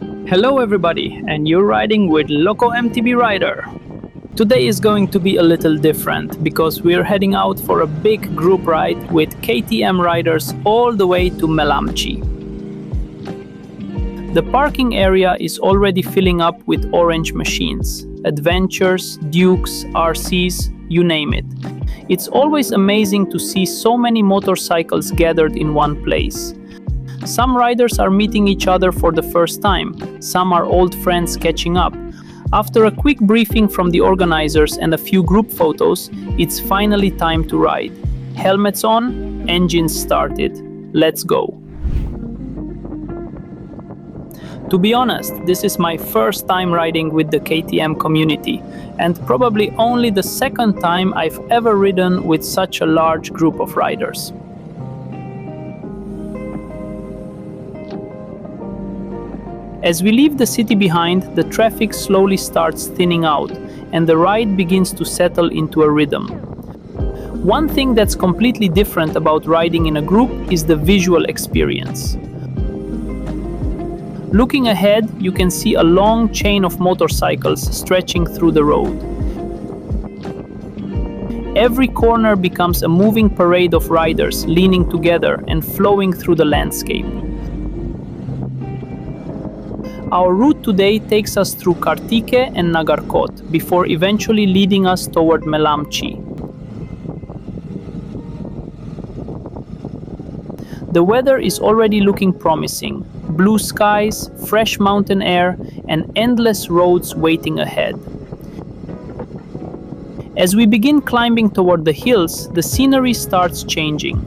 Hello everybody, and you're riding with Loco MTB Rider. Today is going to be a little different because we're heading out for a big group ride with KTM riders all the way to Melamchi. The parking area is already filling up with orange machines, adventures, dukes, RCs, you name it. It's always amazing to see so many motorcycles gathered in one place. Some riders are meeting each other for the first time, some are old friends catching up. After a quick briefing from the organizers and a few group photos, it's finally time to ride. Helmets on, engines started. Let's go. To be honest, this is my first time riding with the KTM community, and probably only the second time I've ever ridden with such a large group of riders. As we leave the city behind, the traffic slowly starts thinning out, and the ride begins to settle into a rhythm. One thing that's completely different about riding in a group is the visual experience. Looking ahead, you can see a long chain of motorcycles stretching through the road. Every corner becomes a moving parade of riders leaning together and flowing through the landscape. Our route today takes us through Kartike and Nagarkot before eventually leading us toward Melamchi. The weather is already looking promising. Blue skies, fresh mountain air, and endless roads waiting ahead. As we begin climbing toward the hills, the scenery starts changing.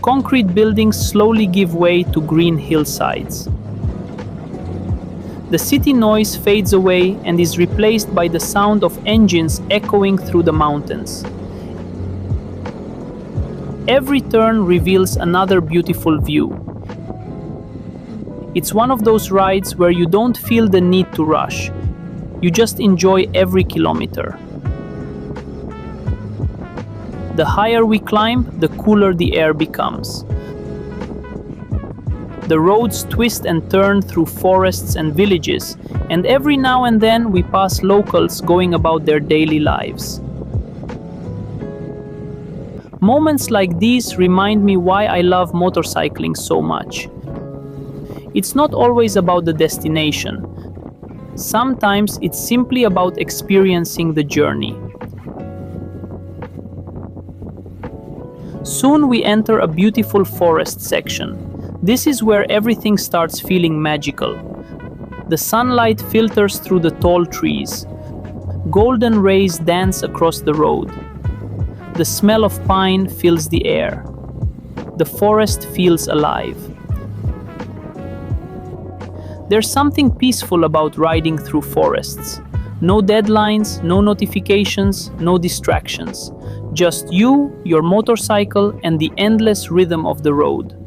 Concrete buildings slowly give way to green hillsides. The city noise fades away and is replaced by the sound of engines echoing through the mountains. Every turn reveals another beautiful view. It's one of those rides where you don't feel the need to rush. You just enjoy every kilometer. The higher we climb, the cooler the air becomes. The roads twist and turn through forests and villages, and every now and then we pass locals going about their daily lives. Moments like these remind me why I love motorcycling so much. It's not always about the destination. Sometimes it's simply about experiencing the journey. Soon we enter a beautiful forest section. This is where everything starts feeling magical. The sunlight filters through the tall trees. Golden rays dance across the road. The smell of pine fills the air. The forest feels alive. There's something peaceful about riding through forests. No deadlines, no notifications, no distractions. Just you, your motorcycle, and the endless rhythm of the road.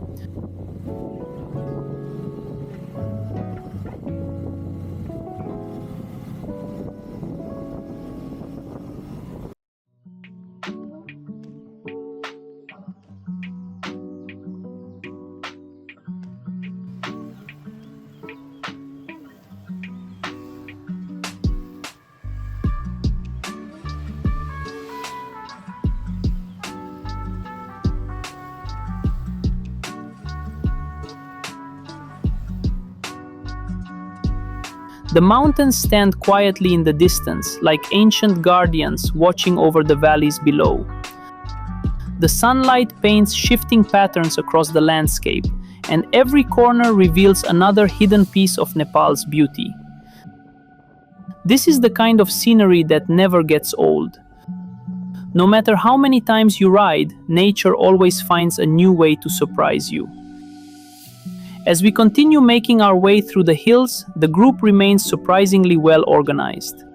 The mountains stand quietly in the distance, like ancient guardians watching over the valleys below. The sunlight paints shifting patterns across the landscape, and every corner reveals another hidden piece of Nepal's beauty. This is the kind of scenery that never gets old. No matter how many times you ride, nature always finds a new way to surprise you. As we continue making our way through the hills, the group remains surprisingly well organized.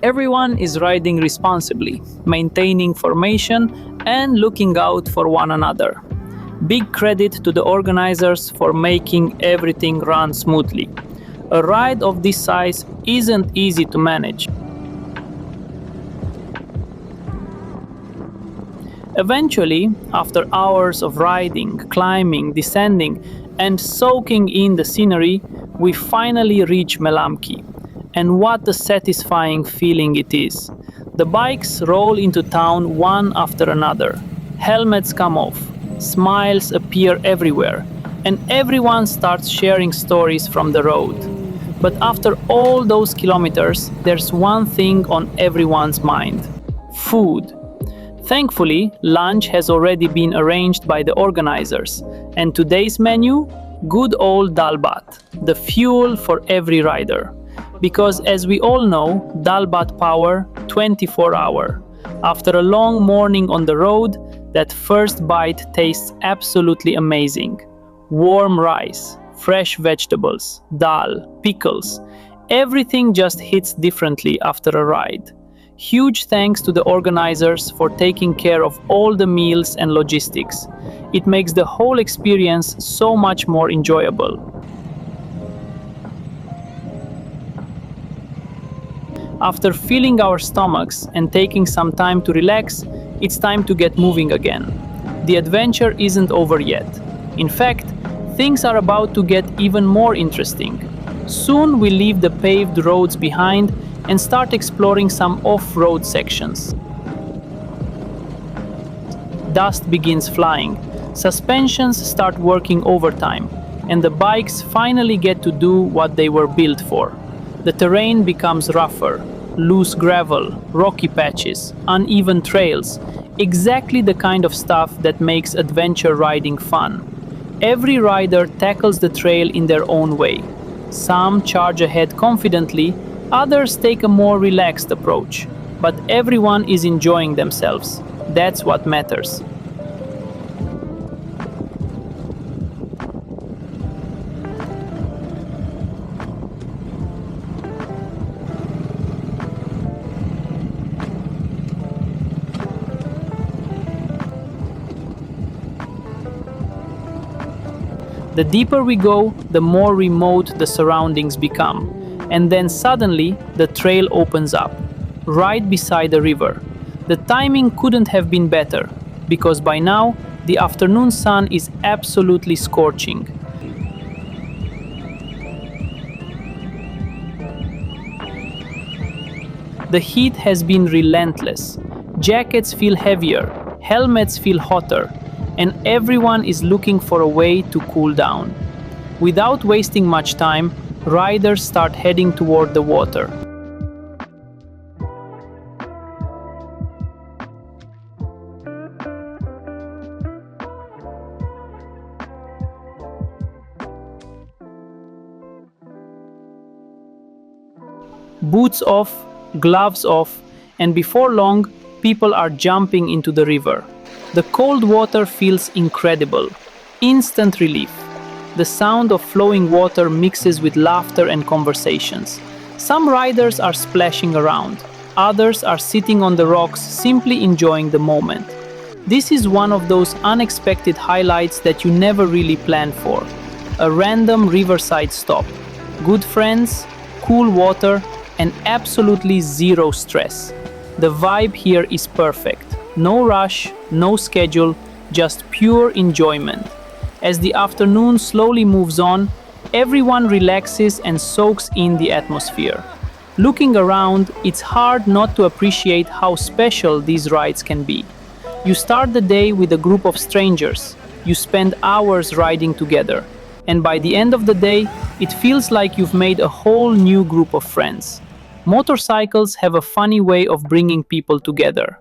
Everyone is riding responsibly, maintaining formation and looking out for one another. Big credit to the organizers for making everything run smoothly. A ride of this size isn't easy to manage. Eventually, after hours of riding, climbing, descending, and soaking in the scenery, we finally reach Melamchi. And what a satisfying feeling it is. The bikes roll into town one after another. Helmets come off, smiles appear everywhere, and everyone starts sharing stories from the road. But after all those kilometers, there's one thing on everyone's mind: food. Thankfully, lunch has already been arranged by the organizers, and today's menu? Good old dal bhat, the fuel for every rider. Because as we all know, dal bhat power, 24-hour. After a long morning on the road, that first bite tastes absolutely amazing. Warm rice, fresh vegetables, dal, pickles, everything just hits differently after a ride. Huge thanks to the organizers for taking care of all the meals and logistics. It makes the whole experience so much more enjoyable. After filling our stomachs and taking some time to relax, it's time to get moving again. The adventure isn't over yet. In fact, things are about to get even more interesting. Soon we leave the paved roads behind and start exploring some off-road sections. Dust begins flying, suspensions start working overtime, and the bikes finally get to do what they were built for. The terrain becomes rougher, loose gravel, rocky patches, uneven trails, exactly the kind of stuff that makes adventure riding fun. Every rider tackles the trail in their own way. Some charge ahead confidently, others take a more relaxed approach, but everyone is enjoying themselves. That's what matters. The deeper we go, the more remote the surroundings become. And then suddenly, the trail opens up, right beside the river. The timing couldn't have been better, because by now, the afternoon sun is absolutely scorching. The heat has been relentless. Jackets feel heavier, helmets feel hotter, and everyone is looking for a way to cool down. Without wasting much time, riders start heading toward the water. Boots off, gloves off, and before long, people are jumping into the river. The cold water feels incredible. Instant relief. The sound of flowing water mixes with laughter and conversations. Some riders are splashing around. Others are sitting on the rocks, simply enjoying the moment. This is one of those unexpected highlights that you never really plan for. A random riverside stop. Good friends, cool water, and absolutely zero stress. The vibe here is perfect. No rush, no schedule, just pure enjoyment. As the afternoon slowly moves on, everyone relaxes and soaks in the atmosphere. Looking around, it's hard not to appreciate how special these rides can be. You start the day with a group of strangers. You spend hours riding together. And by the end of the day, it feels like you've made a whole new group of friends. Motorcycles have a funny way of bringing people together.